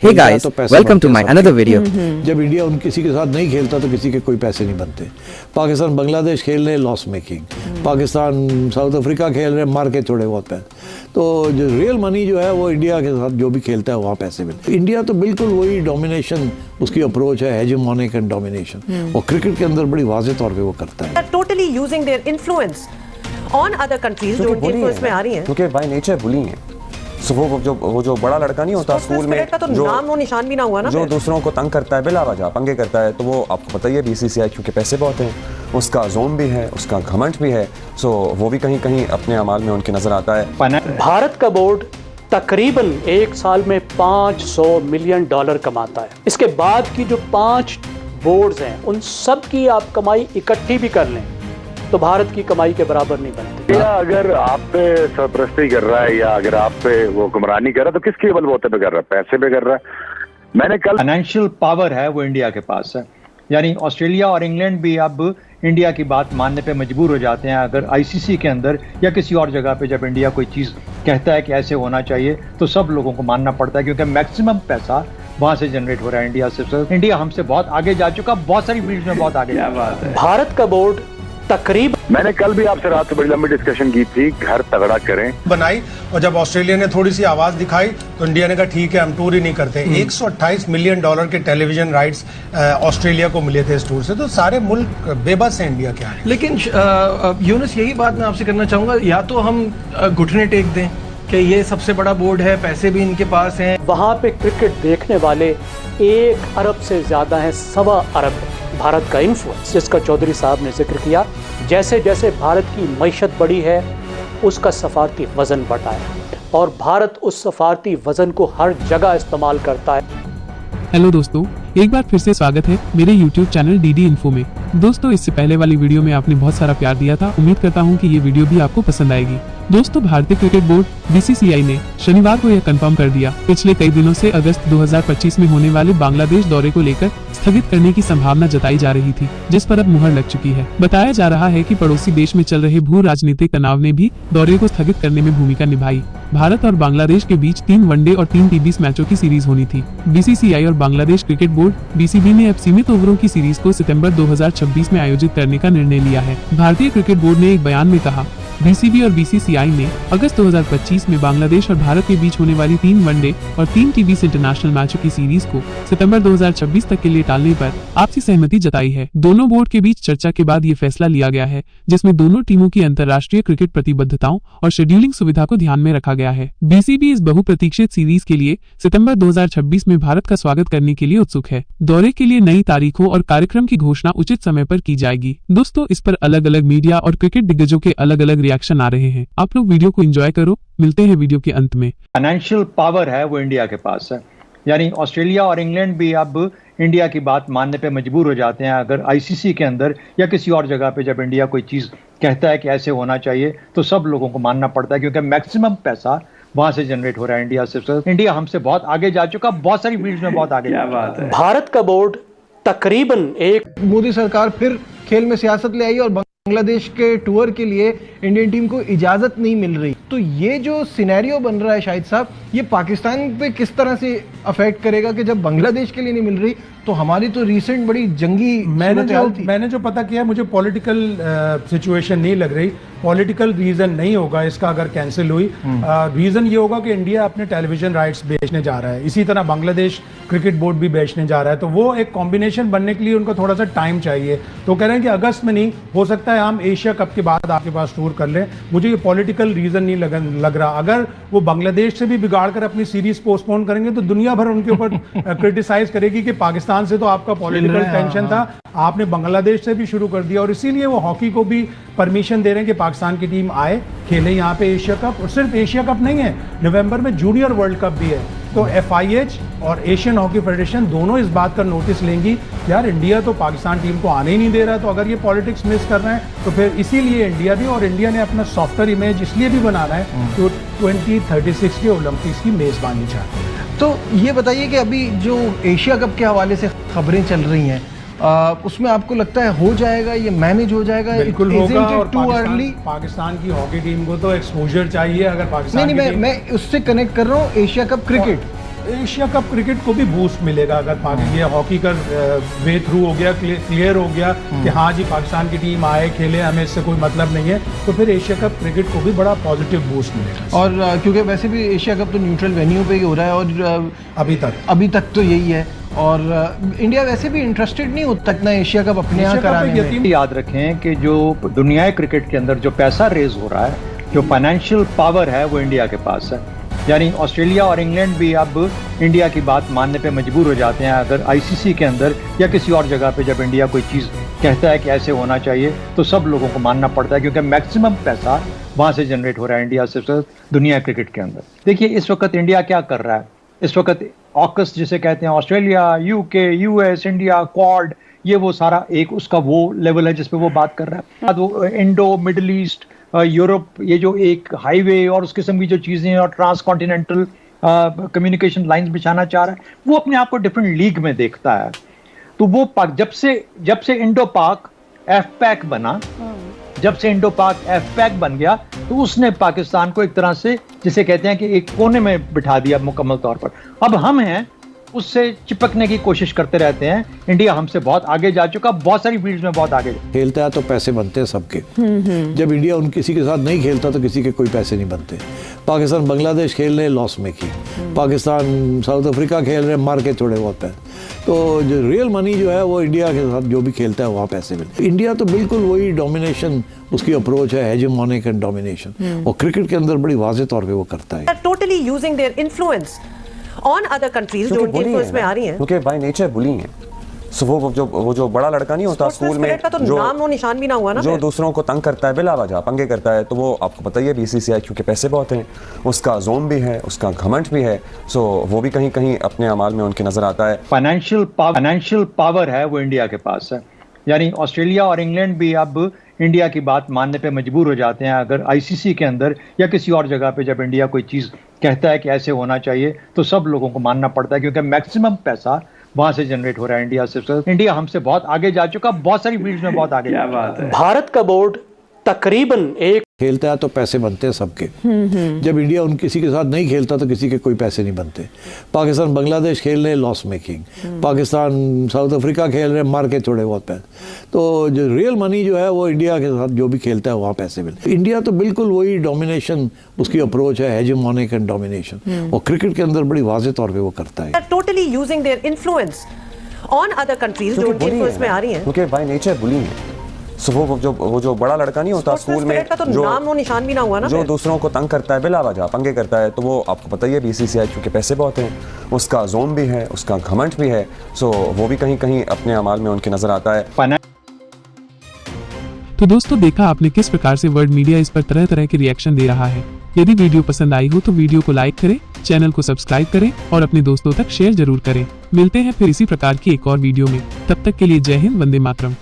Hey guys, welcome to my another video. जब India उन किसी के साथ नहीं खेलता तो किसी के कोई पैसे नहीं बनते। पाकिस्तान बांग्लादेश खेल रहे loss making, Pakistan south Africa खेल रहे मार के थोड़े बहुत पैसे। तो जो रियल मनी जो है वो इंडिया के साथ जो भी खेलता है वहाँ पैसे मिलते। इंडिया तो बिल्कुल वही डोमिनेशन उसकी अप्रोच है, हेजेमोनिक एंड डोमिनेशन, और क्रिकेट के अंदर बड़ी वाज़ेह तौर पे वो करता है। Totally using their influence on other countries जो उनके इन्फ्लुएंस में आ रही हैं, क्योंकि बाय नेचर बुली हैं। सो वो जो बड़ा लड़का नहीं होता स्कूल में का तो नाम और निशान भी ना हुआ ना, जो दूसरों को तंग करता है, बिला वजह पंगे करता है, तो वो आपको पता ही है बीसीसीआई क्योंकि पैसे बहुत हैं, उसका जोन भी है, उसका घमंड भी है, सो वो भी कहीं कहीं अपने अमाल में उनकी नजर आता है। भारत का बोर्ड तकरीबन एक साल में $500 मिलियन कमाता है। इसके बाद की जो 5 बोर्ड्स हैं उन सब की आप कमाई इकट्ठी भी कर लें तो भारत की कमाई के बराबर नहीं बनती। या अगर आप पे सरपरस्ती कर रहा है या अगर आप पे वो हुक्मरानी कर रहा है तो किसके बलबूते पे कर रहा है? पैसे पे कर रहा है। मैंने कल फाइनेंशियल पावर है वो इंडिया के पास है, यानी ऑस्ट्रेलिया और इंग्लैंड भी अब इंडिया की बात मानने पे मजबूर हो जाते हैं। अगर आईसीसी के अंदर या किसी और जगह पे जब इंडिया कोई चीज़ कहता है कि ऐसे होना चाहिए तो सब लोगों को मानना पड़ता है, क्योंकि मैक्सिमम पैसा वहां से जनरेट हो रहा है इंडिया से। इंडिया हमसे बहुत आगे जा चुका, बहुत सारी फील्ड में बहुत आगे। क्या बात है। भारत का बोर्ड तकरीबन, मैंने कल भी आपसे रात से बड़ी लंबी डिस्कशन की थी, घर तगड़ा करें बनाई, और जब ऑस्ट्रेलिया ने थोड़ी सी आवाज दिखाई तो इंडिया ने कहा ठीक है हम टूर ही नहीं करते। $128 मिलियन के टेलीविजन राइट्स ऑस्ट्रेलिया को मिले थे इस टूर से, तो सारे मुल्क बेबस हैं इंडिया के आने। लेकिन यूनुस यही बात मैं आपसे करना चाहूंगा, या तो हम घुटने टेक दें कि ये सबसे बड़ा बोर्ड है, पैसे भी इनके पास हैं। वहाँ पे क्रिकेट देखने वाले 1 अरब से ज़्यादा हैं, 1.25 अरब। भारत का इन्फ्लुएंस जिसका चौधरी साहब ने जिक्र किया, जैसे जैसे भारत की मईशत बढ़ी है उसका सफारती वज़न बढ़ा है और भारत उस सफारती वज़न को हर जगह इस्तेमाल करता है। हेलो दोस्तों, एक बार फिर से स्वागत है मेरे YouTube चैनल DD इन्फो में। दोस्तों, इससे पहले वाली वीडियो में आपने बहुत सारा प्यार दिया था, उम्मीद करता हूं कि ये वीडियो भी आपको पसंद आएगी। दोस्तों, भारतीय क्रिकेट बोर्ड BCCI ने शनिवार को यह कंफर्म कर दिया, पिछले कई दिनों से अगस्त 2025 में होने वाले बांग्लादेश दौरे को लेकर स्थगित करने की संभावना जताई जा रही थी, जिस पर अब मुहर लग चुकी है। बताया जा रहा है कि पड़ोसी देश में चल रहे भू राजनीतिक तनाव ने भी दौरे को स्थगित करने में भूमिका निभाई। भारत और बांग्लादेश के बीच 3 वनडे और 3 T20 मैचों की सीरीज होनी थी। BCCI और बांग्लादेश क्रिकेट बोर्ड BCB ने अब सीमित ओवरों की सीरीज को सितंबर 2026 में आयोजित करने का निर्णय लिया है। भारतीय क्रिकेट बोर्ड ने एक बयान में कहा, BCB और BCCI ने अगस्त 2025 में बांग्लादेश और भारत के बीच होने वाली 3 वनडे और 3 T20 इंटरनेशनल मैचों की सीरीज को सितंबर 2026 तक के लिए टालने पर आपसी सहमति जताई है। दोनों बोर्ड के बीच चर्चा के बाद ये फैसला लिया गया है, जिसमें दोनों टीमों की अंतर्राष्ट्रीय क्रिकेट प्रतिबद्धताओं और शेड्यूलिंग सुविधा को ध्यान में रखा गया है। BCB इस बहुप्रतीक्षित सीरीज के लिए सितंबर 2026 में भारत का स्वागत करने के लिए उत्सुक है। दौरे के लिए नई तारीखों और कार्यक्रम की घोषणा उचित समय पर की जाएगी। दोस्तों, इस पर अलग अलग मीडिया और क्रिकेट दिग्गजों के अलग अलग रिएक्शन आ रहे हैं। आप लोग वीडियो को एंजॉय करो, मिलते हैं वीडियो के अंत में। फाइनेंशियल पावर है वो इंडिया के पास है, यानी ऑस्ट्रेलिया और इंग्लैंड भी अब इंडिया की बात मानने पे मजबूर हो जाते हैं। अगर आईसीसी के अंदर या किसी और जगह पे जब इंडिया कोई चीज़ कहता है कि ऐसे होना चाहिए तो सब लोगों को मानना पड़ता है, क्योंकि मैक्सिमम पैसा वहां से जनरेट हो रहा है इंडिया से। इंडिया हमसे बहुत आगे जा चुका, बहुत सारी फील्ड में बहुत आगे। क्या बात है। भारत का बोर्ड तकरीबन मोदी सरकार फिर खेल में सियासत ले आई और बांग्लादेश के टूर के लिए इंडियन टीम को इजाजत नहीं मिल रही। तो ये जो सिनेरियो बन रहा है शाहिद साहब, ये पाकिस्तान पे किस तरह से अफेक्ट करेगा कि जब बांग्लादेश के लिए नहीं मिल रही तो हमारी तो रिसेंट बड़ी जंगी मैंने जो पता किया, मुझे पॉलिटिकल सिचुएशन नहीं लग रही। पॉलिटिकल रीजन नहीं होगा इसका अगर कैंसिल हुई। रीजन ये होगा कि इंडिया अपने टेलीविजन राइट्स बेचने जा रहा है, इसी तरह बांग्लादेश क्रिकेट बोर्ड भी बेचने जा रहा है, तो वो एक कॉम्बिनेशन बनने के लिए उनको थोड़ा सा टाइम चाहिए। तो कह रहे हैं कि अगस्त में नहीं हो सकता है, हम एशिया कप के बाद आपके पास टूर कर लें। मुझे ये पॉलिटिकल रीजन नहीं लग रहा। अगर वो बांग्लादेश से भी बिगाड़ कर अपनी सीरीज पोस्टपोन करेंगे तो दुनिया भर उनके ऊपर क्रिटिसाइज करेगी कि पाकिस्तान से तो आपका पॉलिटिकल टेंशन था, आपने बांग्लादेश से भी शुरू कर दिया। और इसीलिए वो हॉकी को भी परमिशन दे रहे हैं कि पाकिस्तान की टीम आए, खेले यहाँ पे एशिया कप। और सिर्फ एशिया कप नहीं है, नवंबर में जूनियर वर्ल्ड कप भी है। तो FIH और एशियन हॉकी फेडरेशन दोनों इस बात का नोटिस लेंगी, यार इंडिया तो पाकिस्तान टीम को आने ही नहीं दे रहा, तो अगर ये पॉलिटिक्स मिस कर रहे हैं तो फिर इसीलिए इंडिया भी, और इंडिया ने अपना सॉफ्टवेयर इमेज इसलिए भी बना रहा है तो 2036 के ओलंपिक्स की मेजबानी चाहते हैं। तो ये बताइए कि अभी जो एशिया कप के हवाले से खबरें चल रही हैं, उसमें आपको लगता है हो जाएगा, ये मैनेज हो जाएगा? बिल्कुल होगा। और पाकिस्तान की हॉकी टीम को तो एक्सपोजर चाहिए। अगर पाकिस्तान नहीं, मैं उससे कनेक्ट कर रहा हूँ Asia cup cricket. Asia cup cricket को भी बूस्ट मिलेगा अगर ये हॉकी का वे थ्रू हो गया, क्लियर हो गया कि हाँ जी पाकिस्तान की टीम आए खेले, हमें इससे कोई मतलब नहीं है, तो फिर एशिया कप क्रिकेट को भी बड़ा पॉजिटिव बूस्ट मिलेगा। और क्योंकि वैसे भी एशिया कप तो न्यूट्रल वेन्यू पे ही हो रहा है और अभी तक तो यही है, और इंडिया वैसे भी इंटरेस्टेड नहीं होता इतना एशिया कप अपने यहाँ कराने में। याद रखें कि जो दुनिया क्रिकेट के अंदर जो पैसा रेज हो रहा है, जो फाइनेंशियल पावर है, वो इंडिया के पास है। यानी ऑस्ट्रेलिया और इंग्लैंड भी अब इंडिया की बात मानने पे मजबूर हो जाते हैं। अगर आईसीसी के अंदर या किसी और जगह पे जब इंडिया कोई चीज़ कहता है कि ऐसे होना चाहिए, तो सब लोगों को मानना पड़ता है, क्योंकि मैक्सिमम पैसा वहाँ से जनरेट हो रहा है इंडिया से दुनिया क्रिकेट के अंदर। देखिए इस वक्त इंडिया क्या कर रहा है, इस वक्त ऑकस जिसे कहते हैं, Australia, UK, US, India, quad, ये वो सारा एक उसका वो लेवल है जिस पे वो बात कर रहा है। वो इंडो, मिडल ईस्ट, यूरोप, ये जो एक हाईवे और उस किस्म की जो चीज़ें और ट्रांस कॉन्टिनेंटल कम्युनिकेशन लाइंस बिछाना चाह रहा है, वो अपने आप को डिफरेंट लीग में देखता है। तो वो जब से इंडो पाक एफपैक बना, जब से इंडो पाक एफपैक बन गया, तो उसने पाकिस्तान को एक तरह से जिसे कहते हैं कि एक कोने में बिठा दिया मुकम्मल तौर पर। अब हम हैं उससे चिपकने की कोशिश करते रहते हैं। इंडिया हमसे बहुत आगे जा चुका, बहुत सारी फील्ड्स में बहुत आगे। खेलता है तो पैसे बनते हैं सबके। जब इंडिया उन किसी के साथ नहीं खेलता तो किसी के कोई पैसे नहीं बनते। पाकिस्तान बांग्लादेश खेल रहे loss making, Pakistan south Africa खेल रहे मार के थोड़े बहुत पैसे। तो जो रियल मनी जो है वो इंडिया के साथ जो भी खेलता है वहाँ पैसे मिलते। इंडिया तो बिल्कुल वही डोमिनेशन उसकी अप्रोच है, हेजेमोनिक एंड डोमिनेशन, और क्रिकेट के अंदर बड़ी वाज़ेह तौर पे वो करता है। Totally using their influence on other countries जो उनके इन्फ्लुएंस में आ रही हैं, क्योंकि बाय नेचर बुली हैं। सो वो जो बड़ा लड़का नहीं होता स्कूल में, का तो नाम और निशान भी ना हुआ ना, जो दूसरों को तंग करता है, बिला वजह पंगे करता है, तो वो आपको पता ही है बीसीसीआई क्योंकि पैसे बहुत हैं, उसका जोम भी है, उसका घमंड भी है, सो वो भी कहीं कहीं अपने अमाल में उनकी नजर आता है। फाइनेंशियल पावर है वो इंडिया के पास है। यानी ऑस्ट्रेलिया और इंग्लैंड भी अब इंडिया की बात मानने पे मजबूर हो जाते हैं। अगर आईसीसी के अंदर या किसी और जगह पे जब इंडिया कोई चीज़ कहता है कि ऐसे होना चाहिए, तो सब लोगों को मानना पड़ता है, क्योंकि मैक्सिमम पैसा वहाँ से जनरेट हो रहा है इंडिया से। इंडिया हमसे बहुत आगे जा चुका, बहुत सारी फील्ड्स में बहुत आगे। क्या बात है। भारत का बोर्ड तकरीबन एक खेलता है तो पैसे बनते हैं सबके। जब इंडिया उन किसी के साथ नहीं खेलता तो किसी के कोई पैसे नहीं बनते। पाकिस्तान बांग्लादेश खेल रहे loss making, Pakistan south Africa खेल रहे मार के थोड़े बहुत पैसे। तो जो रियल मनी जो है वो इंडिया के साथ जो भी खेलता है वहाँ पैसे मिलते। इंडिया तो बिल्कुल वही डोमिनेशन उसकी अप्रोच है, हेजेमोनिक एंड डोमिनेशन, और क्रिकेट के अंदर बड़ी वाज़ेह तौर पर वो करता है। Totally using their influence on other countries जो उनके इन्फ्लुएंस में आ रही हैं, क्योंकि बाय नेचर बुली हैं। सो वो जो बड़ा लड़का नहीं होता स्कूल में, का तो नाम और निशान भी ना हुआ ना, जो दूसरों को तंग करता है, बिला वजह पंगे करता है, तो वो आपको पता ही है बीसीसीआई क्योंकि पैसे बहुत हैं, उसका जोम भी है, उसका घमंड भी है, सो वो भी कहीं कहीं अपने अमाल में उनकी नजर आता है। तो दोस्तों देखा आपने किस प्रकार से वर्ल्ड मीडिया इस पर तरह तरह के रिएक्शन दे रहा है। यदि वीडियो पसंद आई हो तो वीडियो को लाइक करें, चैनल को सब्सक्राइब करें और अपने दोस्तों तक शेयर जरूर करें। मिलते हैं फिर इसी प्रकार की एक और वीडियो में, तब तक के लिए जय हिंद, वंदे मातरम।